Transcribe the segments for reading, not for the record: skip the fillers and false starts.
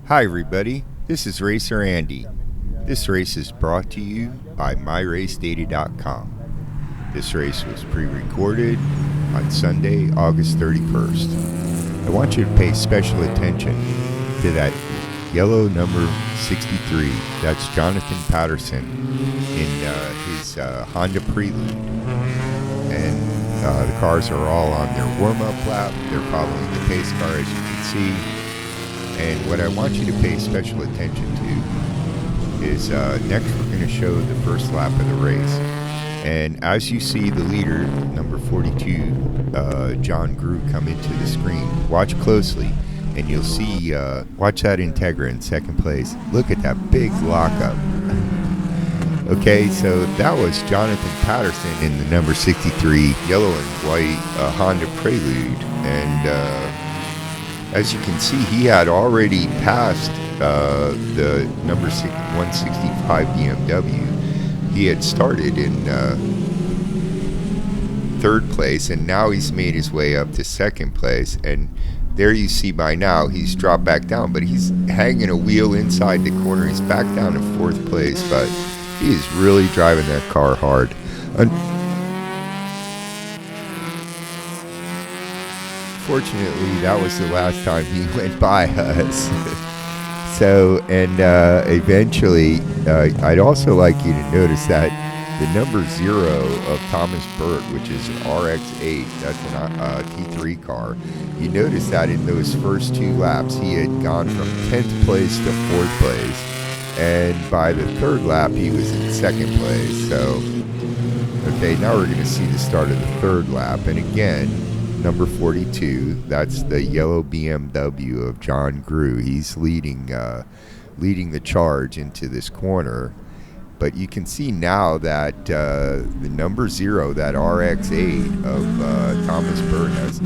Hi everybody, this is Racer Andy. This race is brought to you by MyRaceData.com. This race was pre-recorded on Sunday, August 31st. I want you to pay special attention to that yellow number 63. That's Jonathan Patterson in his Honda Prelude. And the cars are all on their warm-up lap. They're following the pace car, as you can see. And what I want you to pay special attention to is next we're going to show the first lap of the race. And as you see the leader, number 42, John Grew, come into the screen, watch closely and you'll see, watch that Integra in second place. Look at that big lockup. Okay, so that was Jonathan Patterson in the number 63 yellow and white Honda Prelude. And as you can see, he had already passed the number 165 BMW. He had started in third place, and now he's made his way up to second place. And there you see by now he's dropped back down, but he's hanging a wheel inside the corner. He's back down to fourth place, but he is really driving that car hard. Unfortunately, that was the last time he went by us. So, and eventually, I'd also like you to notice that the number 0 of Thomas Burt, which is an RX-8, that's a T3 car, you notice that in those first two laps, he had gone from 10th place to 4th place. And by the third lap, he was in second place. So, okay, now we're going to see the start of the third lap. And again, number 42, that's the yellow BMW of John Grew. He's leading the charge into this corner. But you can see now that the number 0, that RX-8 of Thomas Burt, has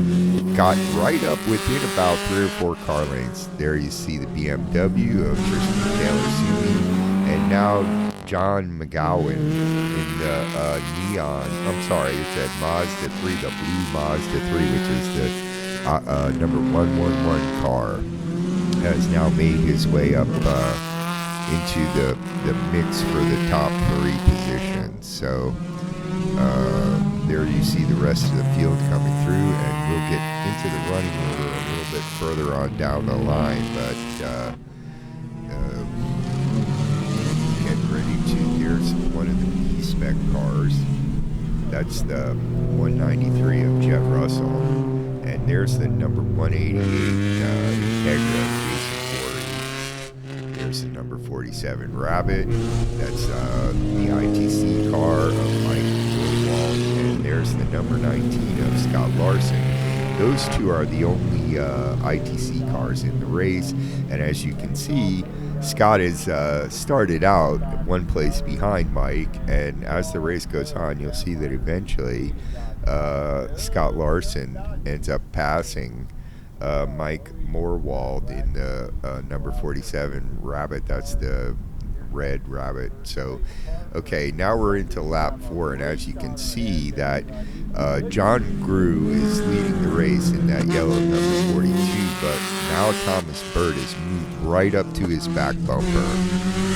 got right up within about 3 or 4 car lengths. There you see the BMW of Tristan Taylor-Sumi, and now John McGowan in the neon, I'm sorry, it's that Mazda 3, the blue Mazda 3, which is the number 111 car, has now made his way up into the mix for the top 3 positions. So there you see the rest of the field coming through, and we'll get into the running order a little bit further on down the line, but get ready to, here's one of the B-Spec cars. That's the 193 of Jeff Russell, and there's the number 188 Integra Jason Corey. There's the number 47 Rabbit. That's the ITC car of Mike Wald, and there's the number 19 of Scott Larson. Those two are the only ITC cars in the race, and as you can see, Scott has started out one place behind Mike, and as the race goes on, you'll see that eventually Scott Larson ends up passing Mike Morwald in the number 47 Rabbit. That's the red Rabbit. So, okay, now we're into lap 4, and as you can see that John Grew is leading the race in that yellow number 42, but now Thomas Burt has moved right up to his back bumper.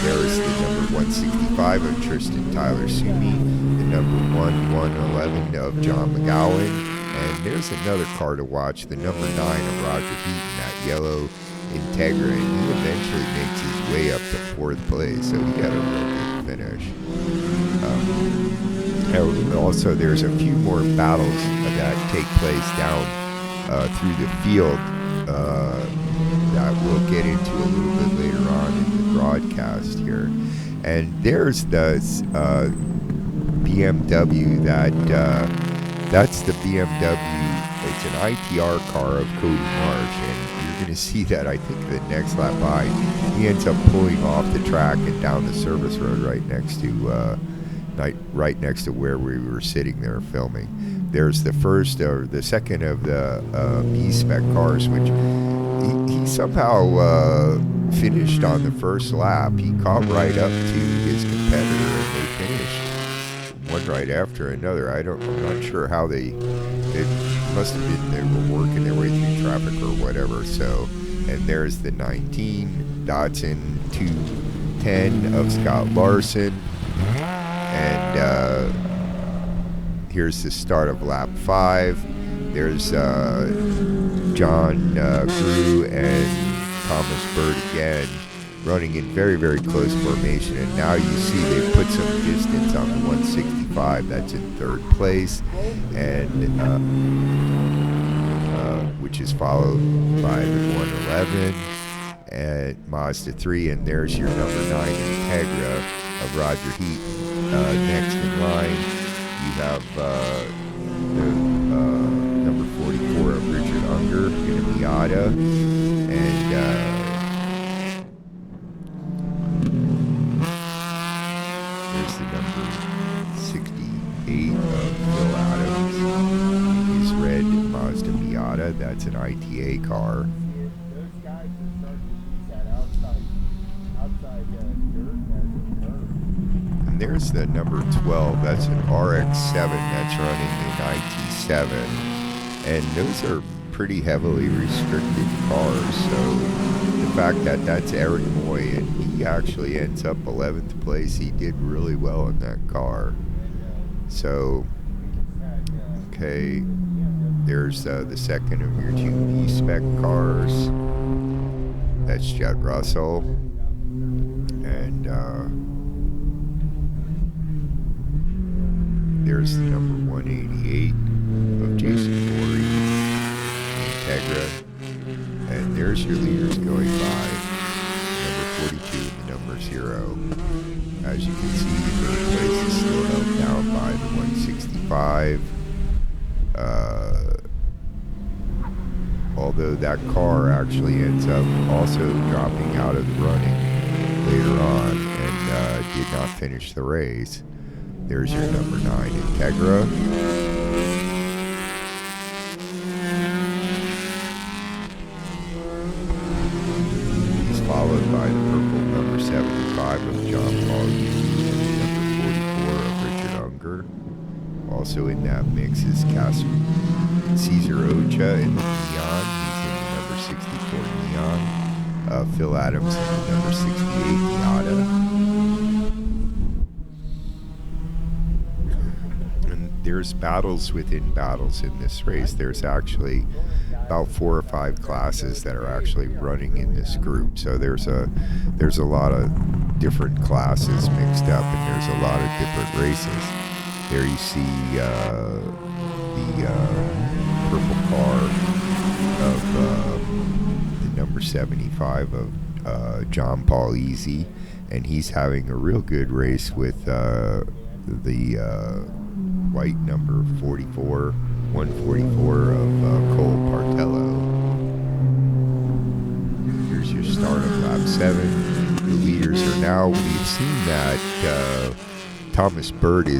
There's the number 165 of Tristan Taylor-Sumi, the number 111 of John McGowan, and there's another car to watch, the number 9 of Roger Heaton, that yellow Integra, and he eventually makes his way up to 4th place, so he got a real good finish. Also, there's a few more battles that take place down through the field that we'll get into a little bit later on in the broadcast here. And there's the BMW that's the BMW. It's an ITR car of Cody Marsh, and you're going to see that, I think, the next lap by. He ends up pulling off the track and down the service road right next to where we were sitting there filming. There's the first or the second of the B-Spec cars, which he somehow finished on the first lap. He caught right up to his competitor, and they finished one right after another. I'm not sure how it must have been they were working their way through traffic or whatever. So, and there's the 19 Datsun 210 of Scott Larson. And here's the start of lap 5. There's John Grew and Thomas Bird again, running in very, very close formation. And now you see they put some distance on the 165. That's in third place, and which is followed by the 111 at Mazda 3. And there's your number 9 Integra of Roger Heat. Next in line, you have the number 44 of Richard Unger in a Miata, and there's the number 68 of Phil Adams in his red Mazda Miata. That's an ITA car. Those guys are starting to use that outside dirt as a curve. And there's the number 12. That's an RX-7 that's running in IT7. And those are pretty heavily restricted cars. So the fact that that's Eric Moy and he actually ends up 11th place, he did really well in that car. So, okay, there's the second of your 2 B-Spec cars. That's Judd Russell. And there's the number 188 of Jason Corey, Integra. And there's your leaders going by. Number 42 and the number 0. As you can see, third place is still held down by the 165. Although that car actually ends up also dropping out of the running later on and did not finish the race. There's your number 9 Integra. He's followed by the purple number 75 of John Paul Easy and the number 44 of Richard Unger. Also in that mix is Cesar Ocha in the Neon. He's in the number 64 Neon. Phil Adams in the number 68 Miata. There's battles within battles in this race. There's actually about 4 or 5 classes that are actually running in this group. So there's a lot of different classes mixed up, and there's a lot of different races. There you see the purple car of the number 75 of John Paul Easy, and he's having a real good race with the white number 144 of Cole Partello. Here's your start of lap 7. The leaders are now, we've seen that Thomas Bird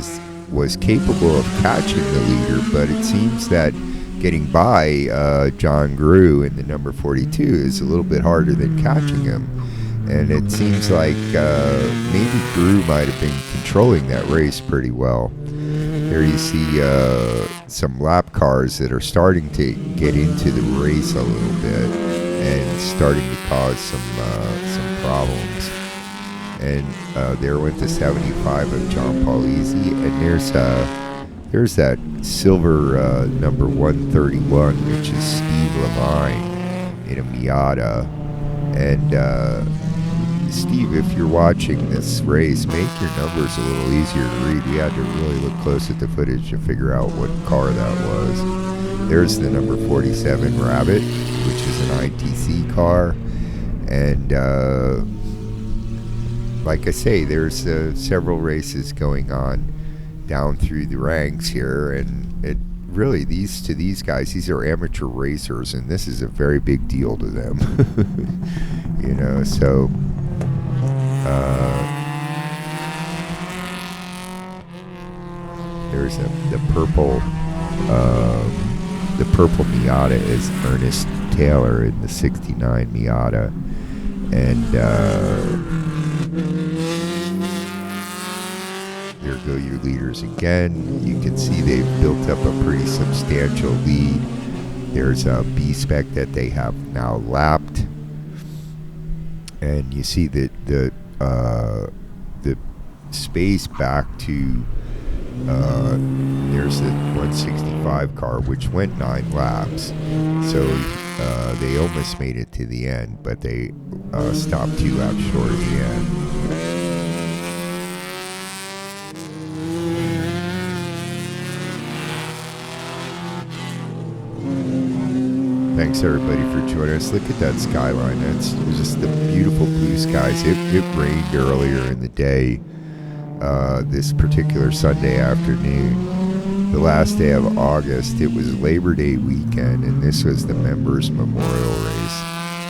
was capable of catching the leader, but it seems that getting by John Grew in the number 42 is a little bit harder than catching him. And it seems like maybe Grew might have been controlling that race pretty well. There you see some lap cars that are starting to get into the race a little bit and starting to cause some problems. And there went the 75 of John Paul Easy, and there's that silver number 131, which is Steve Levine in a Miata. And Steve, if you're watching this race, make your numbers a little easier to read. We had to really look close at the footage to figure out what car that was. There's the number 47 Rabbit, which is an ITC car. And like I say, there's several races going on down through the ranks here. And it really, these guys, these are amateur racers, and this is a very big deal to them. You know, so... there's the purple Miata is Ernest Taylor in the 69 Miata, and there go your leaders again. You can see they've built up a pretty substantial lead. There's a B-Spec that they have now lapped. and you see that the space back to there's the 165 car, which went 9 laps, so they almost made it to the end, but they stopped 2 laps short of the end. Thanks everybody for joining us. Look at that skyline. That's just the beautiful blue skies. It rained earlier in the day, this particular Sunday afternoon, the last day of August. It was Labor Day weekend, and this was the Members Memorial Race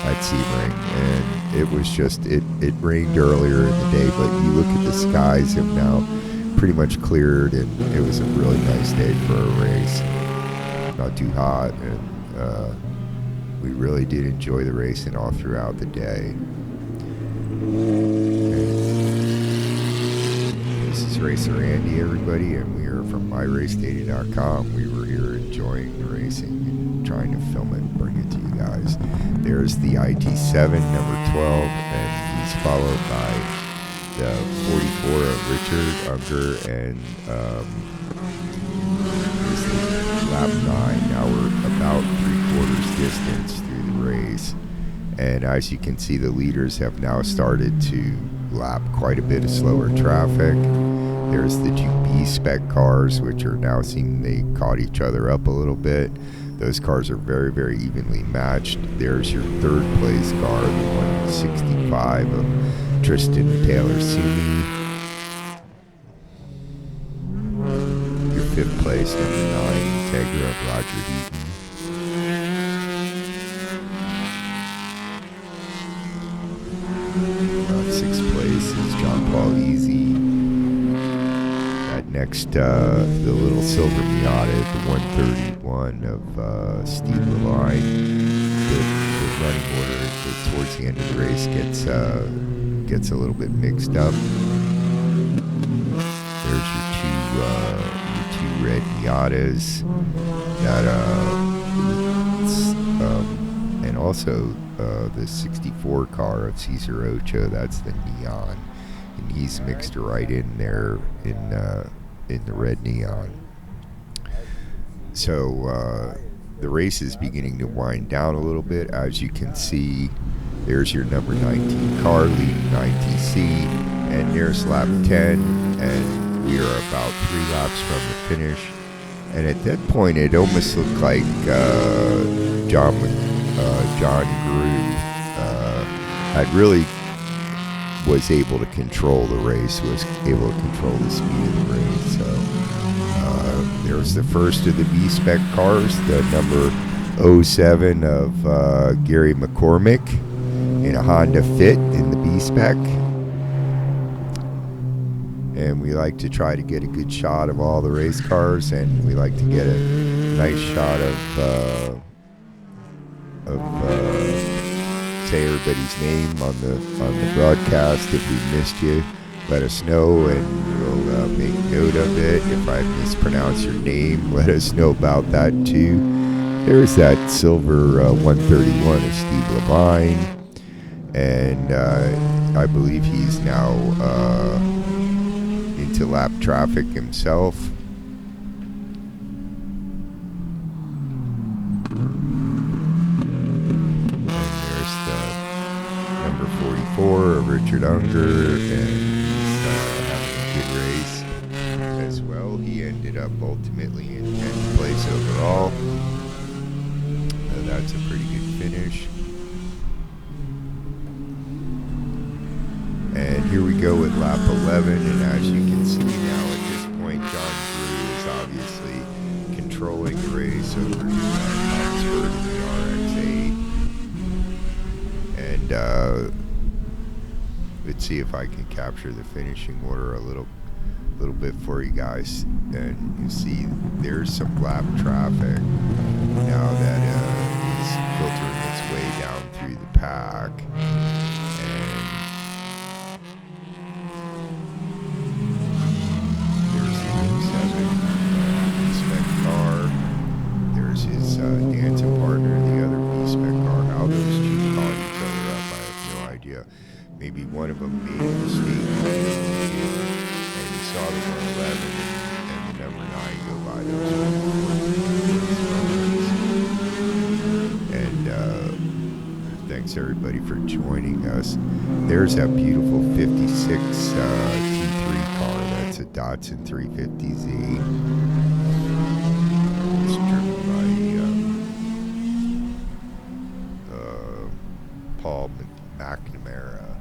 at Sebring. And it was just, it rained earlier in the day, but you look at the skies have now pretty much cleared, and it was a really nice day for a race. Not too hot, and we really did enjoy the racing all throughout the day. This is Racer Andy, everybody, and we are from MyRaceData.com. We were here enjoying the racing and trying to film it and bring it to you guys. There's the IT7, number 12, and he's followed by the 44 of Richard Unger, and this is lap 9. Now we're about 3/4 distance through the race, and as you can see, the leaders have now started to lap quite a bit of slower traffic. There's the 2 B-Spec cars, which are now seeing they caught each other up a little bit. Those cars are very, very evenly matched. There's your 3rd place car, the 165 of Tristan Taylor Sumi. Your 5th place, number 9, Integra of Roger Heaton. Sixth place is John Paul Easy. That next, the little silver Miata, the 131 of Steve Levine. The running order towards the end of the race gets a little bit mixed up. There's your two red Miatas. That and also the 64 car of Cesar Ocho, that's the neon, and he's mixed right in there in the red neon. So the race is beginning to wind down a little bit. As you can see, there's your number 19 car leading ITC, and there's lap 10, and we are about 3 laps from the finish. And at that point, it almost looked like John Grew had really was able to control the race, was able to control the speed of the race. So there's the first of the B-Spec cars, the number 07 of Gary McCormick in a Honda Fit in the B-Spec. And we like to try to get a good shot of all the race cars, and we like to get a nice shot of say everybody's name on the broadcast. If we missed you, let us know, and we'll make note of it. If I mispronounce your name, let us know about that too. There's that silver 131 of Steve Levine, and I believe he's now into lap traffic himself. And there's the number 44 of Richard Unger, and he's having a good race as well. He ended up ultimately in 10th place overall. That's a pretty good finish. And here we go with lap 11, and as you can see now at this point, John Grew is obviously controlling the race over Oxford in the RX-8. And let's see if I can capture the finishing order a little bit for you guys. And you see there's some lap traffic now that is filtering its way down through the pack. Dancing partner, the other B-Spec car. How those two caught each other up, I have no behind you. Maybe one of them made a mistake, and you saw the 111 and the number 9 go by. Those were and thanks everybody for joining us. There's that beautiful 56 T3 car. That's a Datsun 350Z. It's driven by Paul McNamara,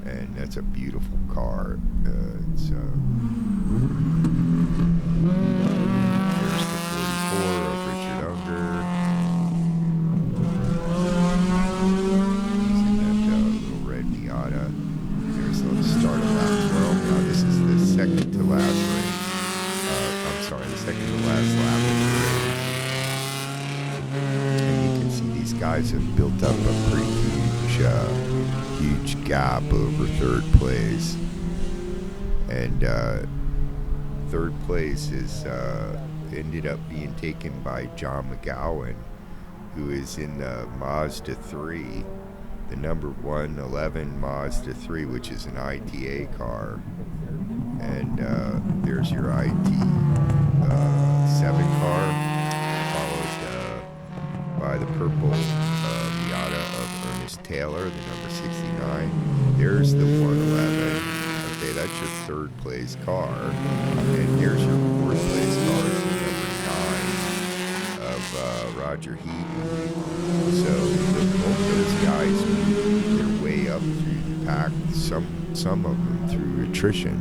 and that's a beautiful car. There's the 44 of Richard Unger. Using that little red Miata. There's the start of lap 12. Now this is the second to last race. I'm sorry, the second to last lap of the race. And you can see these guys have built up a pretty huge gap over third place. And third place is ended up being taken by John McGowan, who is in the Mazda 3, the number 111 Mazda 3, which is an ITA car. And there's your IT7 car, followed by the purple Miata of Ernest Taylor, the number 69. There's the 111. Okay, that's your third place car. And here's your fourth place car, it's the number 9 of Roger Heaton. So both those guys moved their way up through the pack, some of them through attrition.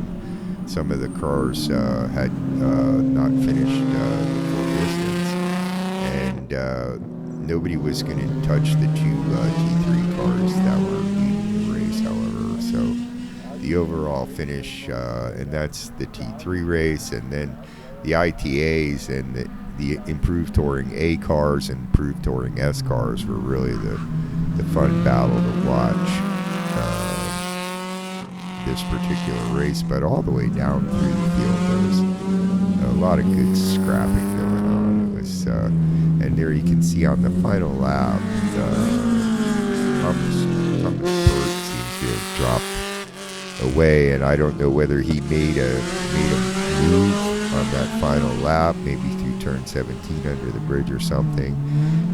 Some of the cars had not finished the full distance, and nobody was going to touch the two T3 cars that were leading the race, however. So the overall finish, and that's the T3 race, and then the ITAs and the improved touring A cars and improved touring S cars were really the fun battle to watch this particular race. But all the way down through the field, there was a lot of good scrapping going on. It was, and there you can see on the final lap, Thomas Burt seems to have dropped away, and I don't know whether he made a move on that final lap, maybe through turn 17 under the bridge or something,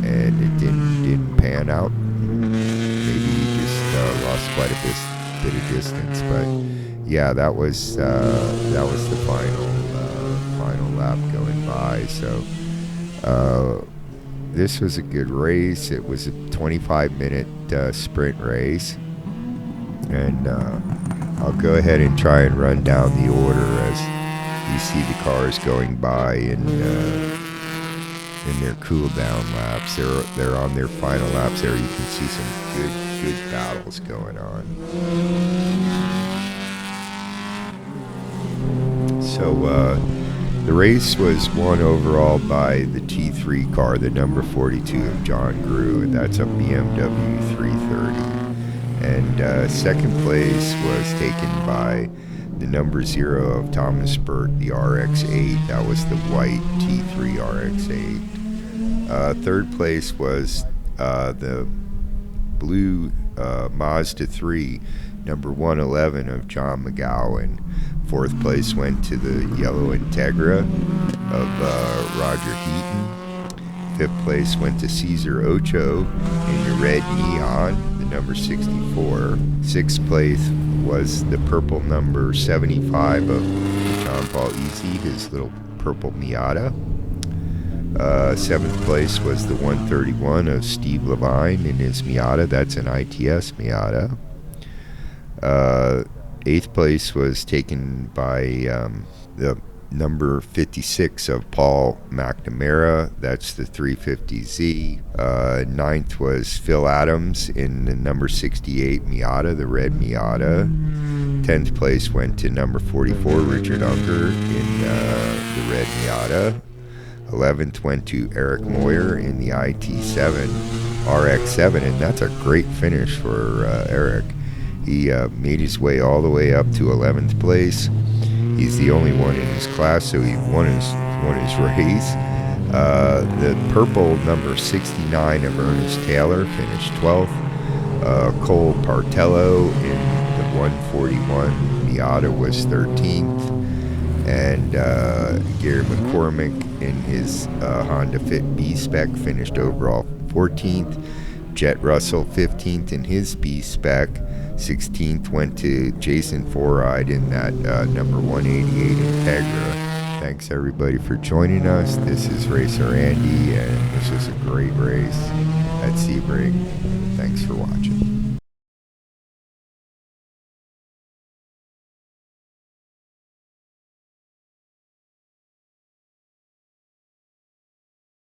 and it didn't pan out. Maybe he just lost quite a bit of distance, but yeah, that was the final lap going by. So this was a good race. It was a 25-minute sprint race, and I'll go ahead and try and run down the order as you see the cars going by in their cool down laps. They're on their final laps there. You can see some good battles going on. So the race was won overall by the T3 car, the number 42 of John Grew, and that's a BMW 330. And second place was taken by the number 0 of Thomas Burt, the RX-8. That was the white T3 RX-8. Third place was the blue Mazda 3, number 111 of John McGowan. Fourth place went to the yellow Integra of Roger Heaton. Fifth place went to Cesar Ocho in the red Neon, the number 64. Sixth place was the purple number 75 of John Paul Easy, his little purple Miata. Seventh place was the 131 of Steve Levine in his Miata. That's an ITS Miata. Eighth place was taken by the number 56 of Paul McNamara. That's the 350Z. Ninth was Phil Adams in the number 68 Miata, the red Miata. 10th place went to number 44 Richard Unger in the red Miata. 11th went to Eric Moyer in the IT7 RX7, and that's a great finish for Eric. He made his way all the way up to 11th place. He's the only one in his class, so he won his race. The purple number 69 of Ernest Taylor finished 12th. Cole Partello in the 141 Miata was 13th. And Gary McCormick in his Honda Fit B-Spec finished overall 14th. Jet Russell 15th in his B-Spec. 16th went to Jason Foride in that number 188 Integra. Thanks everybody for joining us. This is Racer Andy, and this was a great race at Sebring. Thanks for watching.